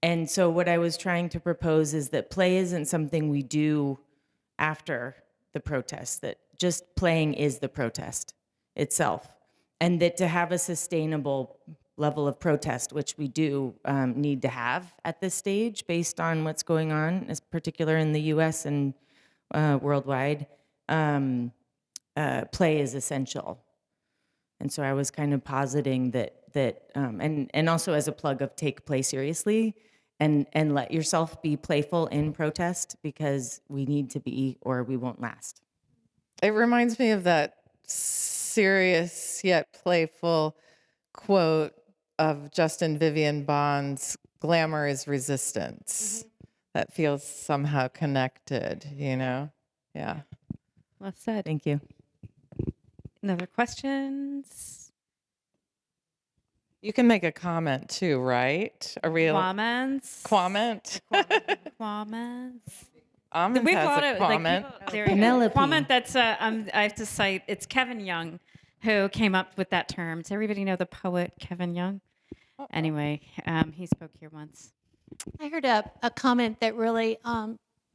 And so what I was trying to propose is that play isn't something we do after the protest, just playing is the protest itself, and that to have a sustainable level of protest, which we do need to have at this stage based on what's going on, as particular in the U.S. and worldwide, play is essential. And so I was kind of positing that and also as a plug of take play seriously, and let yourself be playful in protest, because we need to be, or we won't last. It reminds me of that serious yet playful quote of Justin Vivian Bond's "Glamour is resistance." That feels somehow connected, you know? Yeah. Well said. Thank you. Another questions? You can make a comment too, right? A real Comments? comment. Comments? Almond We have has a lot a of like comment. people, there you go. Penelope. Comment that's I have to cite. It's Kevin Young who came up with that term. Does everybody know the poet Kevin Young? Anyway, he spoke here once. I heard a comment that really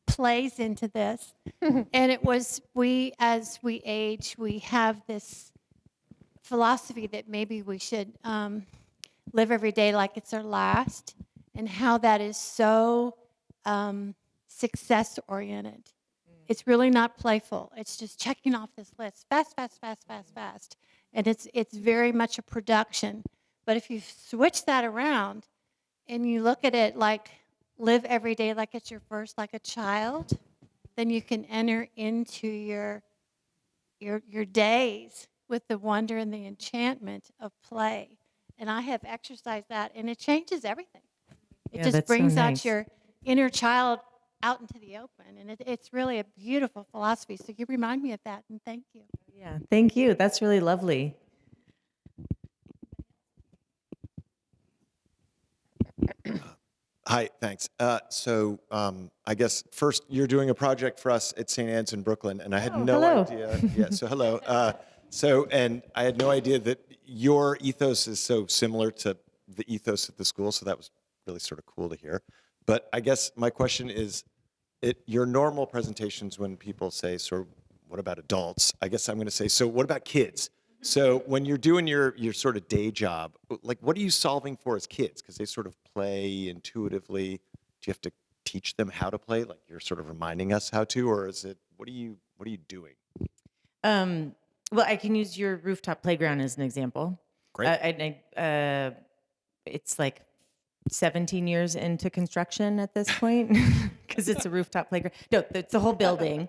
plays into this, and it was, we, as we age, we have this philosophy that maybe we should live every day like it's our last, and how that is so success oriented. It's really not playful. It's just checking off this list fast, fast, fast, fast, fast, and it's very much a production. But if you switch that around and you look at it like live every day like it's your first, like a child, then you can enter into your days with the wonder and the enchantment of play. And I have exercised that, and it changes everything. It Yeah, just that's so brings out nice. your inner child out into the open, and it's really a beautiful philosophy. So you remind me of that, and thank you. Yeah, thank you. That's really lovely. Hi, thanks. I guess first, you're doing a project for us at St. Anne's in Brooklyn, and I had no hello. idea. Yeah, so hello. And I had no idea that your ethos is so similar to the ethos at the school, so that was really sort of cool to hear. But I guess my question is, your normal presentations, when people say, so what about adults? I guess I'm going to say, so what about kids? So when you're doing your sort of day job, like what are you solving for as kids? Because they sort of play intuitively. Do you have to teach them how to play? Like you're sort of reminding us how to, or is it what are you doing? Well, I can use your rooftop playground as an example. Great. It's like 17 years into construction at this point, because it's a rooftop playground. No, it's the whole building.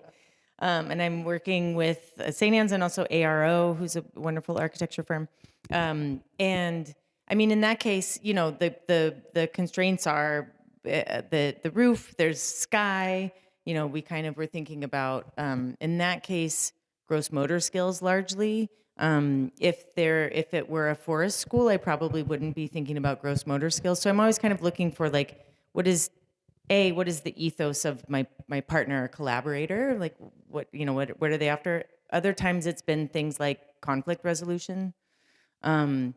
And I'm working with St. Anne's and also ARO, who's a wonderful architecture firm. And I mean, in that case, you know, the constraints are the roof, there's sky. You know, we kind of were thinking about, in that case, gross motor skills largely. If it were a forest school, I probably wouldn't be thinking about gross motor skills. So I'm always kind of looking for like, what is the ethos of my partner or collaborator? Like what are they after? Other times it's been things like conflict resolution. I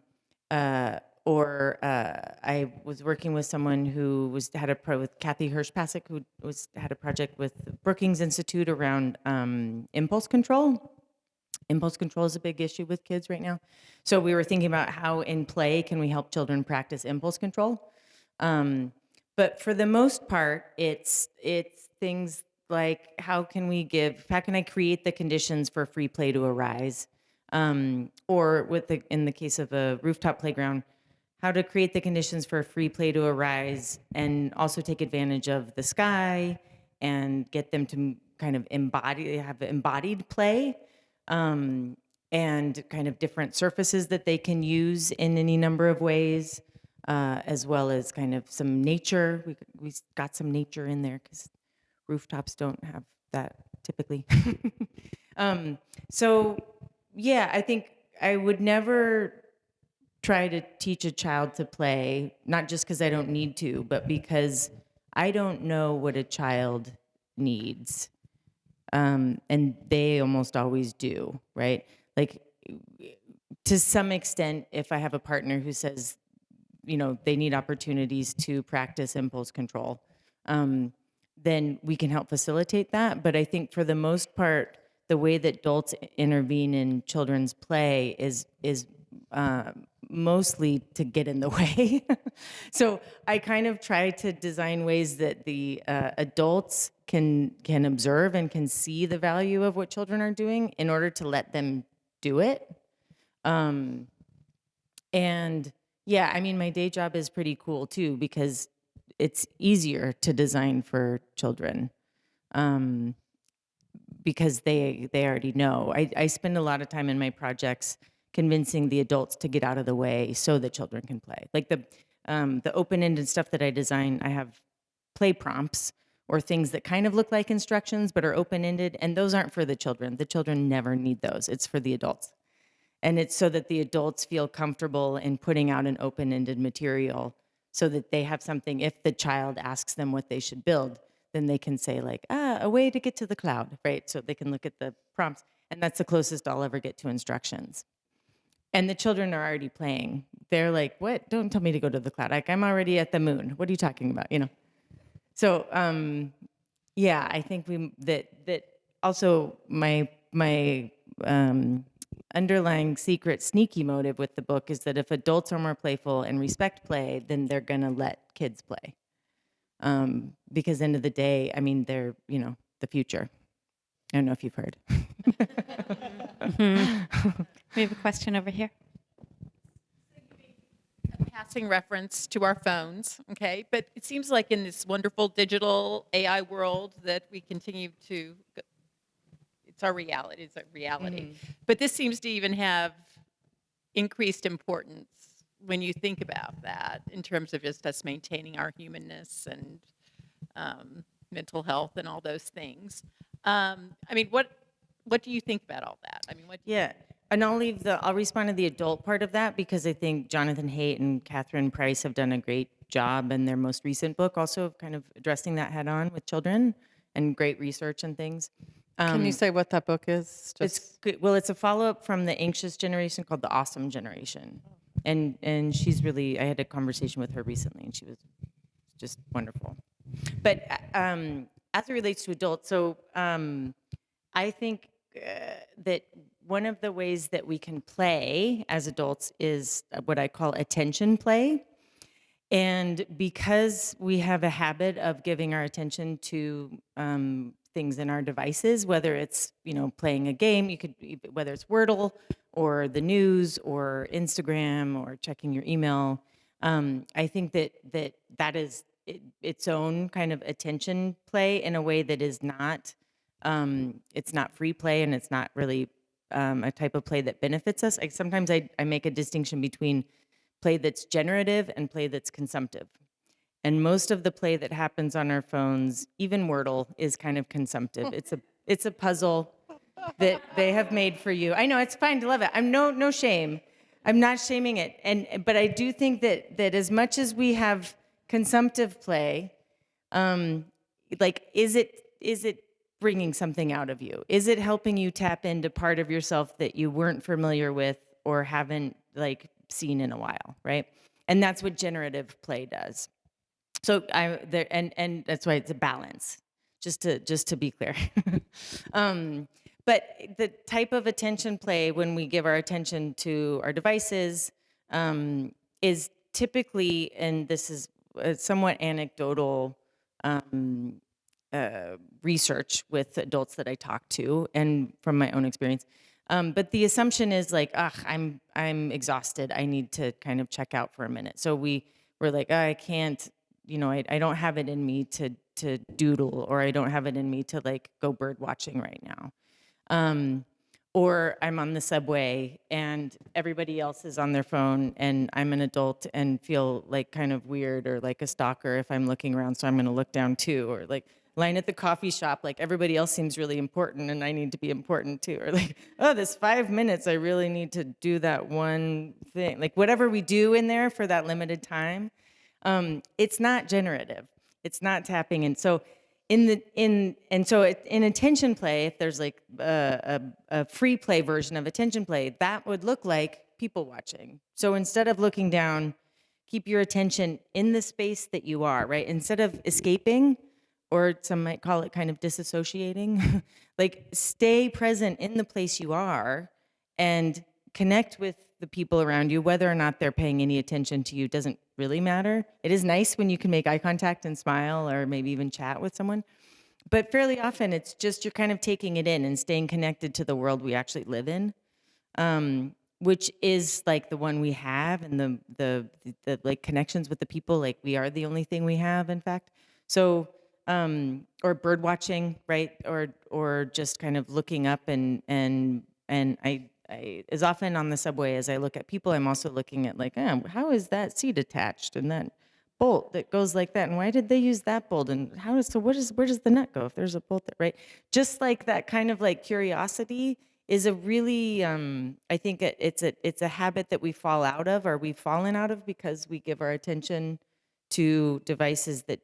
was working with someone who had with Kathy Hirsch-Pasek, who had a project with the Brookings Institute around impulse control. Impulse control is a big issue with kids right now. So we were thinking about how in play can we help children practice impulse control. But for the most part, it's things like how can I create the conditions for free play to arise? Or in the case of a rooftop playground, how to create the conditions for free play to arise and also take advantage of the sky and get them to kind of have embodied play, and kind of different surfaces that they can use in any number of ways, as well as kind of some nature. We got some nature in there because rooftops don't have that typically. So yeah, I think I would never try to teach a child to play, not just because I don't need to, but because I don't know what a child needs. And they almost always do, right? Like, to some extent, if I have a partner who says, you know, they need opportunities to practice impulse control, then we can help facilitate that. But I think for the most part, the way that adults intervene in children's play is mostly to get in the way. So I kind of try to design ways that the adults can observe and can see the value of what children are doing in order to let them do it. Um, and yeah, I mean, my day job is pretty cool too because it's easier to design for children. Because they already know. I spend a lot of time in my projects convincing the adults to get out of the way so the children can play. Like the open-ended stuff that I design, I have play prompts or things that kind of look like instructions but are open-ended, and those aren't for the children. The children never need those. It's for the adults. And it's so that the adults feel comfortable in putting out an open-ended material so that they have something, if the child asks them what they should build, then they can say like, a way to get to the cloud, right? So they can look at the prompts, and that's the closest I'll ever get to instructions. And the children are already playing. They're like, what? Don't tell me to go to the cloud. Like, I'm already at the moon. What are you talking about? So, yeah, I think that also my underlying secret sneaky motive with the book is that if adults are more playful and respect play, then they're gonna let kids play. Because end of the day, I mean, they're, the future. I don't know if you've heard. We have a question over here. Passing reference to our phones, okay? But it seems like in this wonderful digital AI world that we continue to, it's our reality, But this seems to even have increased importance when you think about that in terms of just us maintaining our humanness and mental health and all those things. I mean, what do you think about all that? I mean, what? Yeah, and I'll respond to the adult part of that because I think Jonathan Haidt and Catherine Price have done a great job in their most recent book also of kind of addressing that head on with children and great research and things. Can you say what that book is? It's good. Well, it's a follow-up from the anxious generation called the awesome generation. And she's really, I had a conversation with her recently and she was just wonderful. But as it relates to adults, so I think that one of the ways that we can play as adults is what I call attention play. And because we have a habit of giving our attention to things in our devices, whether it's playing a game, whether it's Wordle or the news or Instagram or checking your email, I think that is its own kind of attention play in a way that is not it's not free play and it's not really a type of play that benefits us. Sometimes I make a distinction between play that's generative and play that's consumptive. And most of the play that happens on our phones, even Wordle, is kind of consumptive. It's a puzzle that they have made for you. I know, it's fine to love it. I'm no shame. I'm not shaming it. But I do think that as much as we have consumptive play, is it bringing something out of you? Is it helping you tap into part of yourself that you weren't familiar with or haven't seen in a while, right? And that's what generative play does. So and that's why it's a balance, just to be clear. But the type of attention play when we give our attention to our devices is typically, and this is somewhat anecdotal research with adults that I talk to and from my own experience. But the assumption is I'm exhausted. I need to kind of check out for a minute. So we're like, I can't, I don't have it in me to doodle, or I don't have it in me to go bird watching right now. Or I'm on the subway and everybody else is on their phone and I'm an adult and feel kind of weird or like a stalker if I'm looking around, so I'm going to look down too. Or line at the coffee shop, everybody else seems really important and I need to be important too. Or oh, this 5 minutes, I really need to do that one thing. Whatever we do in there for that limited time, it's not generative. It's not tapping in. So in attention play, if there's a free play version of attention play, that would look like people watching. So instead of looking down, keep your attention in the space that you are, right? Instead of escaping or some might call it kind of disassociating. Like, stay present in the place you are and connect with the people around you, whether or not they're paying any attention to you doesn't really matter. It is nice when you can make eye contact and smile or maybe even chat with someone. But fairly often it's just you're kind of taking it in and staying connected to the world we actually live in, which is like the one we have, and the like connections with the people, like we are the only thing we have, in fact. So, or bird watching, right? Or just kind of looking up and I as often on the subway as I look at people, I'm also looking at like, how is that seat attached and that bolt that goes like that, and why did they use that bolt, and where does the nut go if there's a bolt that, right? Just like that kind of like curiosity is a really I think it's a habit that we fall out of, or we've fallen out of, because we give our attention to devices that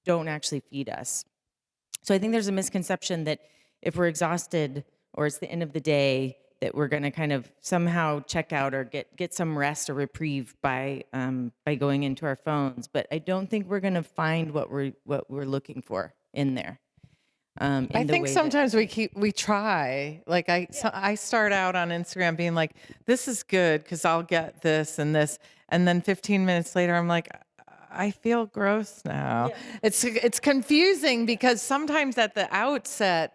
don't actually feed us. So I think there's a misconception that if we're exhausted or it's the end of the day, that we're going to kind of somehow check out or get some rest or reprieve by going into our phones. But I don't think we're going to find what we're looking for in there. I think sometimes we try. Like I start out on Instagram being like, this is good because I'll get this and this, and then 15 minutes later I'm like, I feel gross now. Yeah. It's confusing because sometimes at the outset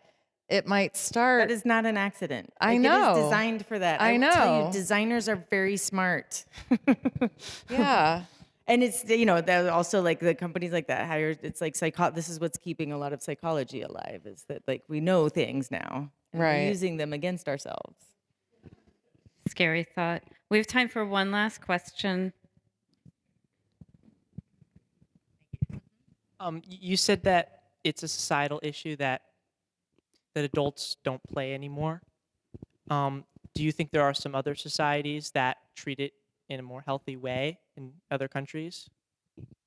it might start. That is not an accident. I Like, know. it is designed for that. I know. Tell you, designers are very smart. Yeah. And it's, they're also like the companies like that hire, it's like this is what's keeping a lot of psychology alive, is that like we know things now, and right, we're using them against ourselves. Scary thought. We have time for one last question. You said that it's a societal issue that adults don't play anymore. Do you think there are some other societies that treat it in a more healthy way in other countries?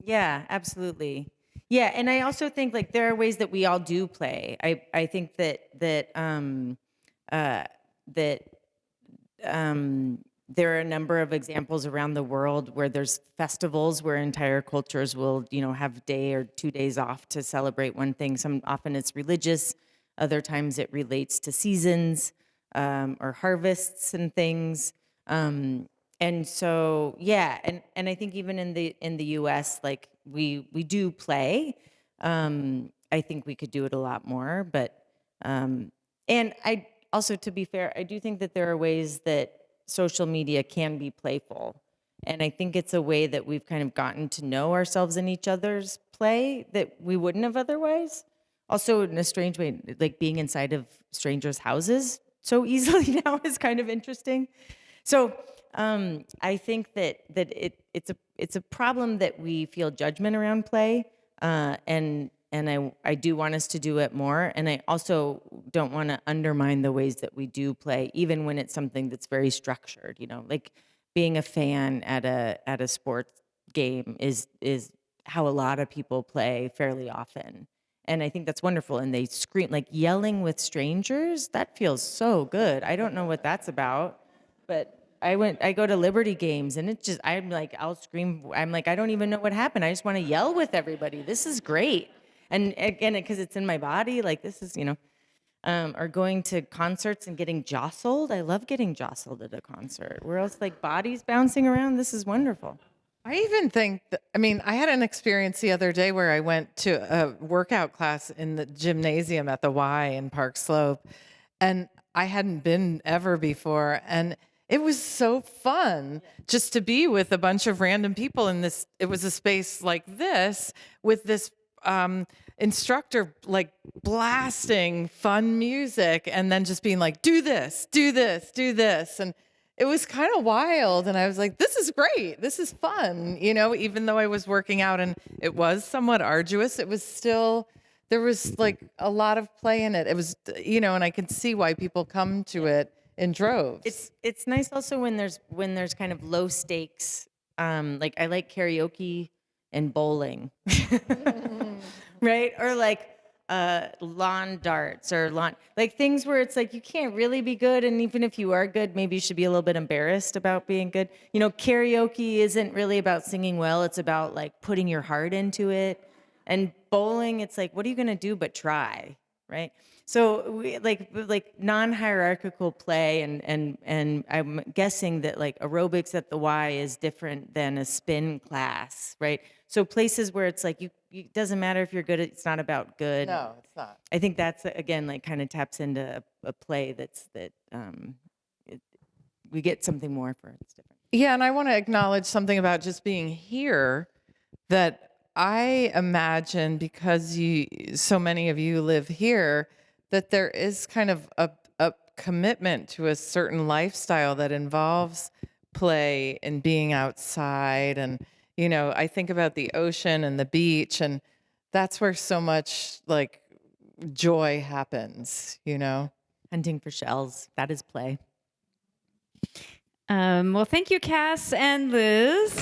Yeah, absolutely. Yeah, and I also think like there are ways that we all do play. I think that there are a number of examples around the world where there's festivals where entire cultures will, have a day or 2 days off to celebrate one thing. Often it's religious, other times it relates to seasons or harvests and things. And so, yeah, and I think even in the U.S., like we do play. I think we could do it a lot more, but and I also, to be fair, I do think that there are ways that social media can be playful, and I think it's a way that we've kind of gotten to know ourselves and each other's play that we wouldn't have otherwise. Also, in a strange way, like being inside of strangers' houses so easily now is kind of interesting. So I think that it's a problem that we feel judgment around play, and I do want us to do it more, and I also don't want to undermine the ways that we do play, even when it's something that's very structured. Like being a fan at a sports game is how a lot of people play fairly often. And I think that's wonderful. And they scream, like yelling with strangers. That feels so good. I don't know what that's about, but I go to Liberty games, and I'm like, I'll scream. I'm like, I don't even know what happened. I just want to yell with everybody. This is great. And again, because it's in my body, like this is, or going to concerts and getting jostled. I love getting jostled at a concert. Where else, like bodies bouncing around. This is wonderful. I even think that, I had an experience the other day where I went to a workout class in the gymnasium at the Y in Park Slope, and I hadn't been ever before. And it was so fun just to be with a bunch of random people in this. It was a space like this with this instructor like blasting fun music and then just being like, do this, do this, do this. And it was kind of wild. And I was like, this is great. This is fun. Even though I was working out and it was somewhat arduous, it was still, there was like a lot of play in it. It was, and I can see why people come to it in droves. It's nice also when there's kind of low stakes. Like I like karaoke and bowling, right? Or like lawn darts or like things where it's like you can't really be good, and even if you are good, maybe you should be a little bit embarrassed about being good. Karaoke isn't really about singing well; it's about like putting your heart into it. And bowling, it's like, what are you going to do but try, right? So like non-hierarchical play, and I'm guessing that like aerobics at the Y is different than a spin class, right? So places where it's like you it doesn't matter if you're good, it's not about good. No, it's not. I think that's again like kind of taps into a play we get something more for it's different. Yeah, and I want to acknowledge something about just being here that I imagine, because so many of you live here, that there is kind of a commitment to a certain lifestyle that involves play and being outside. And, I think about the ocean and the beach, and that's where so much like joy happens. Hunting for shells, that is play. Well, thank you, Cass and Liz.